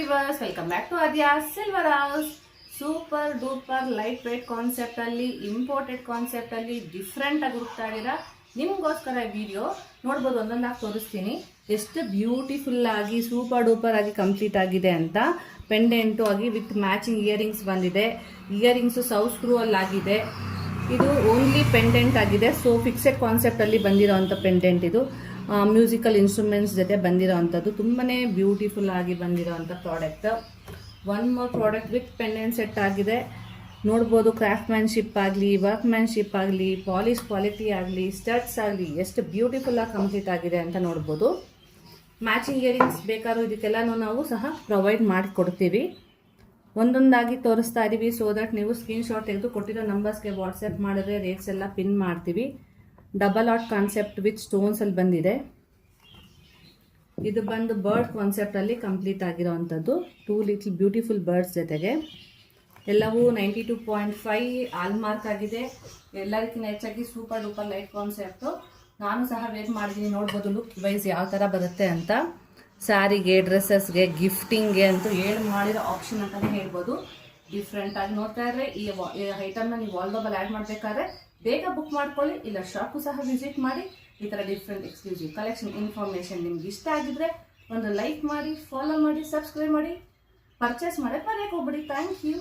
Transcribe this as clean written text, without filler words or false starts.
Viewers, welcome back to Aadya silver house. Super duper light weight concept ಅಲ್ಲಿ, imported concept ಅಲ್ಲಿ different ಆಗಿ ಹುಡುಕ್ತಾ ಇದ್ದೀರಾ. ನಿಮ್ಗೋಸ್ಕರ ವಿಡಿಯೋ ನೋಡ್ಬೋದು, ಒಂದೊಂದಾಗಿ ತೋರಿಸ್ತೀನಿ ಎಷ್ಟು ಬ್ಯೂಟಿಫುಲ್ ಆಗಿ ಸೂಪರ್ ಡೂಪರ್ ಆಗಿ ಕಂಪ್ಲೀಟ್ ಆಗಿದೆ ಅಂತ. ಪೆಂಡೆಂಟು ಆಗಿ ವಿತ್ ಮ್ಯಾಚಿಂಗ್ ಇಯರಿಂಗ್ಸ್ ಬಂದಿದೆ. ಇಯರಿಂಗ್ಸು ಸೌತ್ ಸ್ಕ್ರೂ ಅಲ್ಲಿ ಆಗಿದೆ. ಇದು ಓನ್ಲಿ ಪೆಂಡೆಂಟ್ ಆಗಿದೆ. ಸೊ ಫಿಕ್ಸೆಡ್ ಕಾನ್ಸೆಪ್ಟ್ ಅಲ್ಲಿ ಬಂದಿರೋಂಥ ಪೆಂಡೆಂಟ್ ಇದು. ಮ್ಯೂಸಿಕಲ್ ಇನ್ಸ್ಟ್ರೂಮೆಂಟ್ಸ್ ಜೊತೆ ಬಂದಿರೋ ಅಂಥದ್ದು ತುಂಬಾ ಬ್ಯೂಟಿಫುಲ್ ಆಗಿ ಬಂದಿರೋ ಅಂಥ product. One more product with pendant set ಆಗಿದೆ. ನೋಡ್ಬೋದು, ಕ್ರಾಫ್ಟ್ಮ್ಯಾನ್ಶಿಪ್ ಆಗಲಿ, ವರ್ಕ್ಮ್ಯಾನ್ಶಿಪ್ ಆಗಲಿ, ಪಾಲಿಶ್ ಕ್ವಾಲಿಟಿ ಆಗಲಿ, ಸ್ಟಡ್ಸ್ ಆಗಲಿ ಎಷ್ಟು ಬ್ಯೂಟಿಫುಲ್ ಆಗಿ ಕಂಪ್ಲೀಟ್ ಆಗಿದೆ ಅಂತ ನೋಡ್ಬೋದು. ಮ್ಯಾಚಿಂಗ್ ಇಯರಿಂಗ್ಸ್ ಬೇಕಾದ್ರೂ ಇದಕ್ಕೆಲ್ಲನೂ ನಾವು ಸಹ ಪ್ರೊವೈಡ್ ಮಾಡಿಕೊಡ್ತೀವಿ. ಒಂದೊಂದಾಗಿ ತೋರಿಸ್ತಾ ಇದ್ದೀವಿ. ಸೊ ದಟ್ ನೀವು ಸ್ಕ್ರೀನ್ಶಾಟ್ ತೆಗೆದು ಕೊಟ್ಟಿರೋ ನಂಬರ್ಸ್ಗೆ ವಾಟ್ಸಪ್ ಮಾಡಿದ್ರೆ ರೇಟ್ಸ್ ಎಲ್ಲ ಪಿನ್ ಮಾಡ್ತೀವಿ. Double art concept with stones ಅಲ್ಲಿ ಬಂದಿದೆ. ಇದು ಬಂದು ಬರ್ಡ್ ಕಾನ್ಸೆಪ್ಟ್ ಅಲ್ಲಿ ಕಂಪ್ಲೀಟ್ ಆಗಿರೋ ಅಂಥದ್ದು. 2 ಲಿಟಲ್ ಬ್ಯೂಟಿಫುಲ್ ಬರ್ಡ್ಸ್ ಜೊತೆಗೆ ಎಲ್ಲವೂ 92.5 ಆಲ್ಮಾರ್ಕ್ ಆಗಿದೆ. ಎಲ್ಲದಕ್ಕಿಂತ ಹೆಚ್ಚಾಗಿ ಸೂಪರ್ ಡೂಪರ್ ಲೈಟ್ ಕಾನ್ಸೆಪ್ಟು. ನಾನು ಸಹ ವೇಟ್ ಮಾಡಿದ್ದೀನಿ, ನೋಡ್ಬೋದು ಲುಕ್ ವೈಸ್ ಯಾವ ಥರ ಬರುತ್ತೆ ಅಂತ. ಸ್ಯಾರಿಗೆ, ಡ್ರೆಸ್ಸಸ್ಗೆ, ಗಿಫ್ಟಿಂಗ್ಗೆ ಅಂತೂ ಹೇಳಿ ಮಾಡಿರೋ ಆಪ್ಷನ್ ಅಂತಲೇ ಹೇಳ್ಬೋದು. ಡಿಫ್ರೆಂಟ್ ಆಗಿ ನೋಡ್ತಾ ಇದ್ರೆ ಈ ಐಟಮ್ನ ನೀವು ವಾಲ್ಡಬಲ್ ಆ್ಯಡ್ ಮಾಡಬೇಕಾದ್ರೆ ಬೇಗ ಬುಕ್ ಮಾಡ್ಕೊಳ್ಳಿ, ಇಲ್ಲ ಶಾಪು ಸಹ ವಿಸಿಟ್ ಮಾಡಿ. ಈ ಥರ ಡಿಫ್ರೆಂಟ್ ಎಕ್ಸ್ಕ್ಲೂಸಿವ್ ಕಲೆಕ್ಷನ್ ಇನ್ಫಾರ್ಮೇಷನ್ ನಿಮ್ಗೆ ಇಷ್ಟ ಆಗಿದ್ರೆ ಒಂದು ಲೈಕ್ ಮಾಡಿ, ಫಾಲೋ ಮಾಡಿ, ಸಬ್ಸ್ಕ್ರೈಬ್ ಮಾಡಿ. ಪರ್ಚೇಸ್ ಮಾಡೋಕ್ಕೆ ಮರೆಯೋಕೆ ಹೋಗ್ಬಿಡಿ. Thank you.